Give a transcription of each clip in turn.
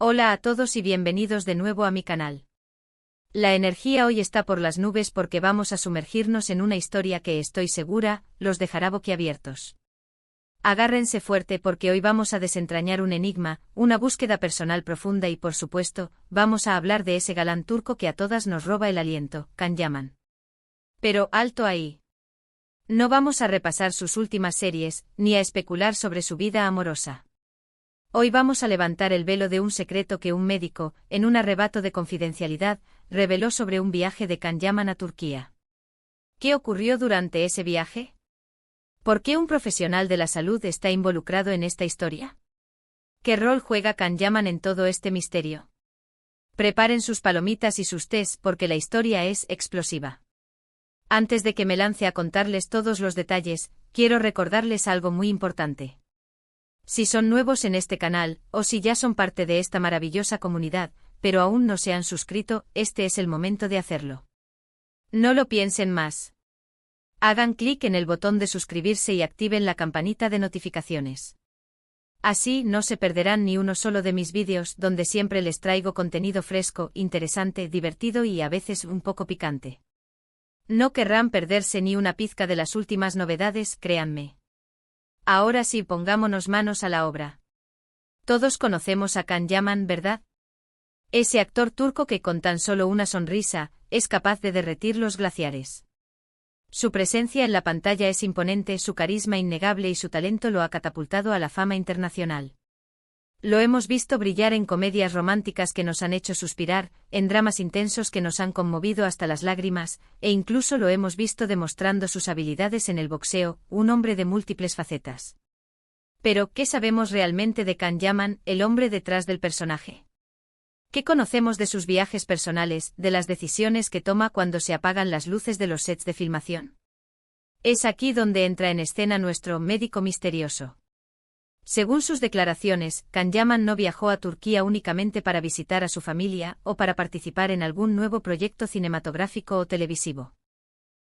Hola a todos y bienvenidos de nuevo a mi canal. La energía hoy está por las nubes porque vamos a sumergirnos en una historia que estoy segura, los dejará boquiabiertos. Agárrense fuerte porque hoy vamos a desentrañar un enigma, una búsqueda personal profunda y por supuesto, vamos a hablar de ese galán turco que a todas nos roba el aliento, Can Yaman. Pero, alto ahí. No vamos a repasar sus últimas series, ni a especular sobre su vida amorosa. Hoy vamos a levantar el velo de un secreto que un médico, en un arrebato de confidencialidad, reveló sobre un viaje de Can Yaman a Turquía. ¿Qué ocurrió durante ese viaje? ¿Por qué un profesional de la salud está involucrado en esta historia? ¿Qué rol juega Can Yaman en todo este misterio? Preparen sus palomitas y sus tés porque la historia es explosiva. Antes de que me lance a contarles todos los detalles, quiero recordarles algo muy importante. Si son nuevos en este canal, o si ya son parte de esta maravillosa comunidad, pero aún no se han suscrito, este es el momento de hacerlo. No lo piensen más. Hagan clic en el botón de suscribirse y activen la campanita de notificaciones. Así no se perderán ni uno solo de mis vídeos donde siempre les traigo contenido fresco, interesante, divertido y a veces un poco picante. No querrán perderse ni una pizca de las últimas novedades, créanme. Ahora sí, pongámonos manos a la obra. Todos conocemos a Can Yaman, ¿verdad? Ese actor turco que con tan solo una sonrisa, es capaz de derretir los glaciares. Su presencia en la pantalla es imponente, su carisma innegable y su talento lo ha catapultado a la fama internacional. Lo hemos visto brillar en comedias románticas que nos han hecho suspirar, en dramas intensos que nos han conmovido hasta las lágrimas, e incluso lo hemos visto demostrando sus habilidades en el boxeo, un hombre de múltiples facetas. Pero, ¿qué sabemos realmente de Can Yaman, el hombre detrás del personaje? ¿Qué conocemos de sus viajes personales, de las decisiones que toma cuando se apagan las luces de los sets de filmación? Es aquí donde entra en escena nuestro médico misterioso. Según sus declaraciones, Can Yaman no viajó a Turquía únicamente para visitar a su familia o para participar en algún nuevo proyecto cinematográfico o televisivo.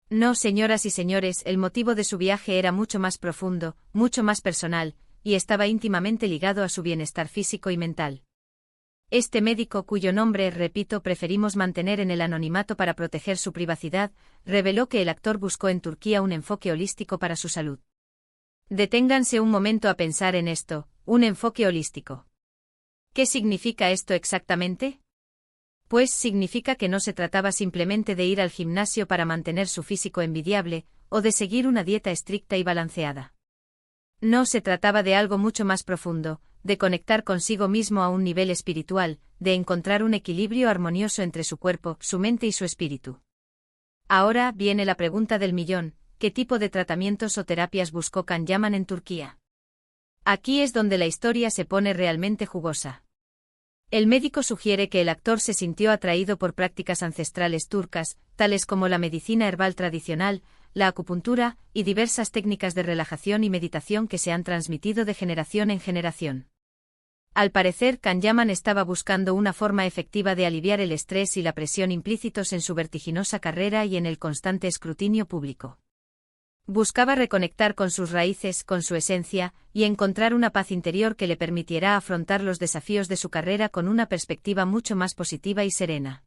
No, señoras y señores, el motivo de su viaje era mucho más profundo, mucho más personal, y estaba íntimamente ligado a su bienestar físico y mental. Este médico, cuyo nombre, repito, preferimos mantener en el anonimato para proteger su privacidad, reveló que el actor buscó en Turquía un enfoque holístico para su salud. Deténganse un momento a pensar en esto, un enfoque holístico. ¿Qué significa esto exactamente? Pues significa que no se trataba simplemente de ir al gimnasio para mantener su físico envidiable, o de seguir una dieta estricta y balanceada. No se trataba de algo mucho más profundo, de conectar consigo mismo a un nivel espiritual, de encontrar un equilibrio armonioso entre su cuerpo, su mente y su espíritu. Ahora viene la pregunta del millón. ¿Qué tipo de tratamientos o terapias buscó Can Yaman en Turquía? Aquí es donde la historia se pone realmente jugosa. El médico sugiere que el actor se sintió atraído por prácticas ancestrales turcas, tales como la medicina herbal tradicional, la acupuntura, y diversas técnicas de relajación y meditación que se han transmitido de generación en generación. Al parecer, Can Yaman estaba buscando una forma efectiva de aliviar el estrés y la presión implícitos en su vertiginosa carrera y en el constante escrutinio público. Buscaba reconectar con sus raíces, con su esencia, y encontrar una paz interior que le permitiera afrontar los desafíos de su carrera con una perspectiva mucho más positiva y serena.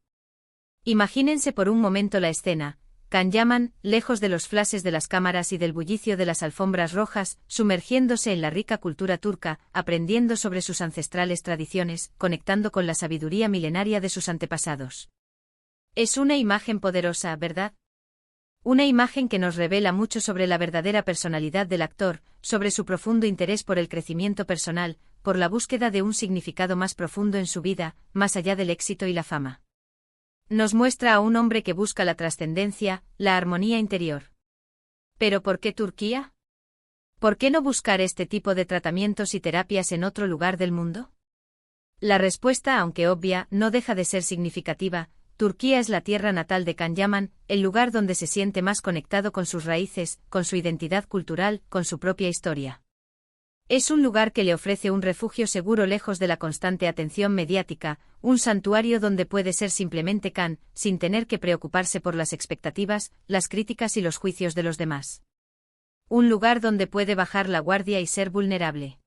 Imagínense por un momento la escena: Can Yaman, lejos de los flashes de las cámaras y del bullicio de las alfombras rojas, sumergiéndose en la rica cultura turca, aprendiendo sobre sus ancestrales tradiciones, conectando con la sabiduría milenaria de sus antepasados. Es una imagen poderosa, ¿verdad? Una imagen que nos revela mucho sobre la verdadera personalidad del actor, sobre su profundo interés por el crecimiento personal, por la búsqueda de un significado más profundo en su vida, más allá del éxito y la fama. Nos muestra a un hombre que busca la trascendencia, la armonía interior. ¿Pero por qué Turquía? ¿Por qué no buscar este tipo de tratamientos y terapias en otro lugar del mundo? La respuesta, aunque obvia, no deja de ser significativa. Turquía es la tierra natal de Can Yaman, el lugar donde se siente más conectado con sus raíces, con su identidad cultural, con su propia historia. Es un lugar que le ofrece un refugio seguro lejos de la constante atención mediática, un santuario donde puede ser simplemente Can, sin tener que preocuparse por las expectativas, las críticas y los juicios de los demás. Un lugar donde puede bajar la guardia y ser vulnerable.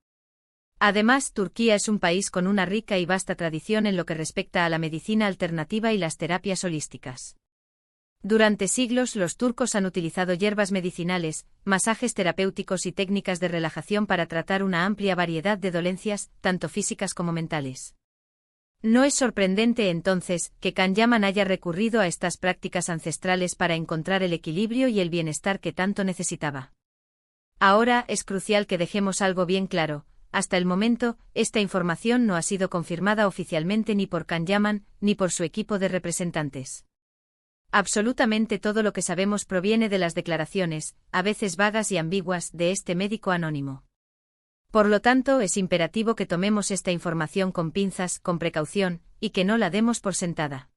Además, Turquía es un país con una rica y vasta tradición en lo que respecta a la medicina alternativa y las terapias holísticas. Durante siglos los turcos han utilizado hierbas medicinales, masajes terapéuticos y técnicas de relajación para tratar una amplia variedad de dolencias, tanto físicas como mentales. No es sorprendente entonces que Can Yaman haya recurrido a estas prácticas ancestrales para encontrar el equilibrio y el bienestar que tanto necesitaba. Ahora es crucial que dejemos algo bien claro. Hasta el momento, esta información no ha sido confirmada oficialmente ni por Can Yaman, ni por su equipo de representantes. Absolutamente todo lo que sabemos proviene de las declaraciones, a veces vagas y ambiguas, de este médico anónimo. Por lo tanto, es imperativo que tomemos esta información con pinzas, con precaución, y que no la demos por sentada.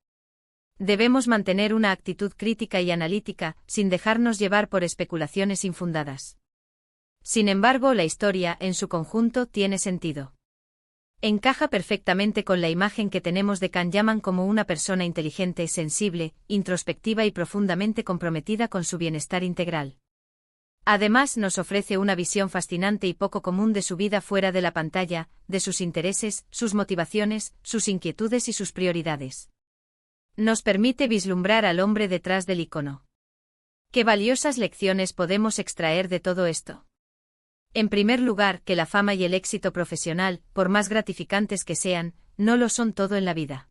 Debemos mantener una actitud crítica y analítica, sin dejarnos llevar por especulaciones infundadas. Sin embargo, la historia, en su conjunto, tiene sentido. Encaja perfectamente con la imagen que tenemos de Can Yaman como una persona inteligente, sensible, introspectiva y profundamente comprometida con su bienestar integral. Además, nos ofrece una visión fascinante y poco común de su vida fuera de la pantalla, de sus intereses, sus motivaciones, sus inquietudes y sus prioridades. Nos permite vislumbrar al hombre detrás del icono. ¿Qué valiosas lecciones podemos extraer de todo esto? En primer lugar, que la fama y el éxito profesional, por más gratificantes que sean, no lo son todo en la vida.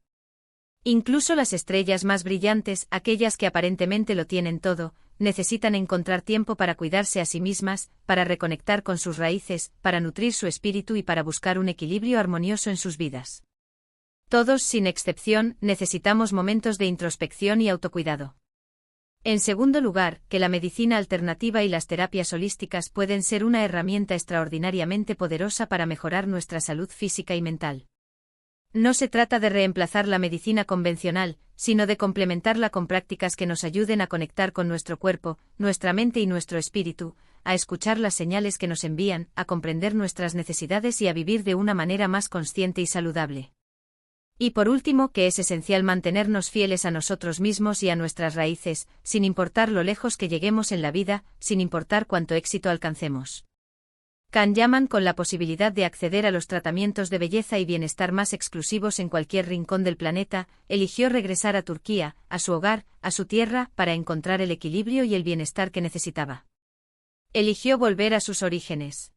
Incluso las estrellas más brillantes, aquellas que aparentemente lo tienen todo, necesitan encontrar tiempo para cuidarse a sí mismas, para reconectar con sus raíces, para nutrir su espíritu y para buscar un equilibrio armonioso en sus vidas. Todos, sin excepción, necesitamos momentos de introspección y autocuidado. En segundo lugar, que la medicina alternativa y las terapias holísticas pueden ser una herramienta extraordinariamente poderosa para mejorar nuestra salud física y mental. No se trata de reemplazar la medicina convencional, sino de complementarla con prácticas que nos ayuden a conectar con nuestro cuerpo, nuestra mente y nuestro espíritu, a escuchar las señales que nos envían, a comprender nuestras necesidades y a vivir de una manera más consciente y saludable. Y por último, que es esencial mantenernos fieles a nosotros mismos y a nuestras raíces, sin importar lo lejos que lleguemos en la vida, sin importar cuánto éxito alcancemos. Can Yaman, con la posibilidad de acceder a los tratamientos de belleza y bienestar más exclusivos en cualquier rincón del planeta, eligió regresar a Turquía, a su hogar, a su tierra, para encontrar el equilibrio y el bienestar que necesitaba. Eligió volver a sus orígenes.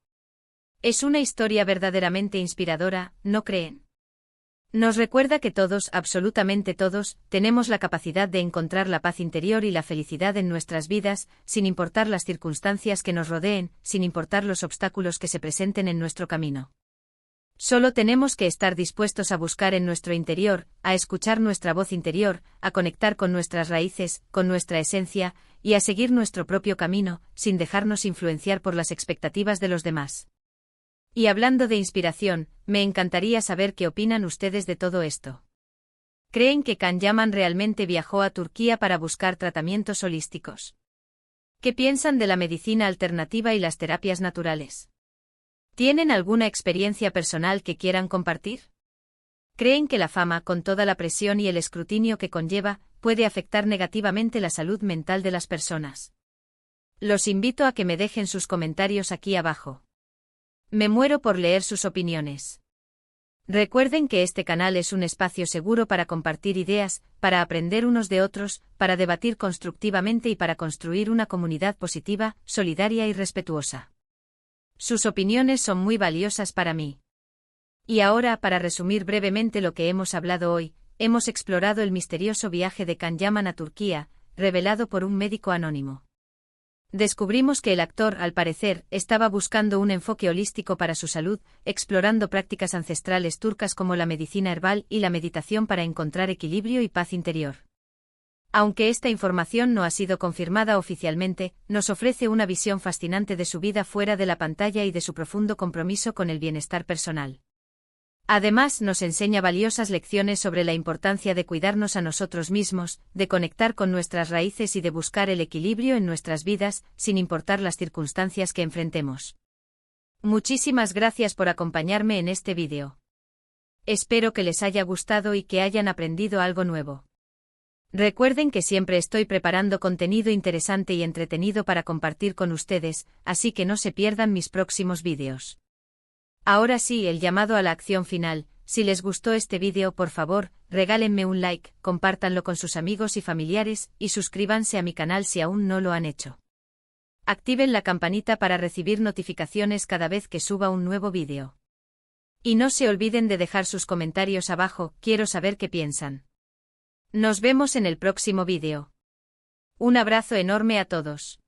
Es una historia verdaderamente inspiradora, ¿no creen? Nos recuerda que todos, absolutamente todos, tenemos la capacidad de encontrar la paz interior y la felicidad en nuestras vidas, sin importar las circunstancias que nos rodeen, sin importar los obstáculos que se presenten en nuestro camino. Solo tenemos que estar dispuestos a buscar en nuestro interior, a escuchar nuestra voz interior, a conectar con nuestras raíces, con nuestra esencia, y a seguir nuestro propio camino, sin dejarnos influenciar por las expectativas de los demás. Y hablando de inspiración, me encantaría saber qué opinan ustedes de todo esto. ¿Creen que Can Yaman realmente viajó a Turquía para buscar tratamientos holísticos? ¿Qué piensan de la medicina alternativa y las terapias naturales? ¿Tienen alguna experiencia personal que quieran compartir? ¿Creen que la fama, con toda la presión y el escrutinio que conlleva, puede afectar negativamente la salud mental de las personas? Los invito a que me dejen sus comentarios aquí abajo. Me muero por leer sus opiniones. Recuerden que este canal es un espacio seguro para compartir ideas, para aprender unos de otros, para debatir constructivamente y para construir una comunidad positiva, solidaria y respetuosa. Sus opiniones son muy valiosas para mí. Y ahora, para resumir brevemente lo que hemos hablado hoy, hemos explorado el misterioso viaje de Can Yaman a Turquía, revelado por un médico anónimo. Descubrimos que el actor, al parecer, estaba buscando un enfoque holístico para su salud, explorando prácticas ancestrales turcas como la medicina herbal y la meditación para encontrar equilibrio y paz interior. Aunque esta información no ha sido confirmada oficialmente, nos ofrece una visión fascinante de su vida fuera de la pantalla y de su profundo compromiso con el bienestar personal. Además, nos enseña valiosas lecciones sobre la importancia de cuidarnos a nosotros mismos, de conectar con nuestras raíces y de buscar el equilibrio en nuestras vidas, sin importar las circunstancias que enfrentemos. Muchísimas gracias por acompañarme en este vídeo. Espero que les haya gustado y que hayan aprendido algo nuevo. Recuerden que siempre estoy preparando contenido interesante y entretenido para compartir con ustedes, así que no se pierdan mis próximos vídeos. Ahora sí, el llamado a la acción final. Si les gustó este vídeo, por favor, regálenme un like, compártanlo con sus amigos y familiares, y suscríbanse a mi canal si aún no lo han hecho. Activen la campanita para recibir notificaciones cada vez que suba un nuevo vídeo. Y no se olviden de dejar sus comentarios abajo, quiero saber qué piensan. Nos vemos en el próximo vídeo. Un abrazo enorme a todos.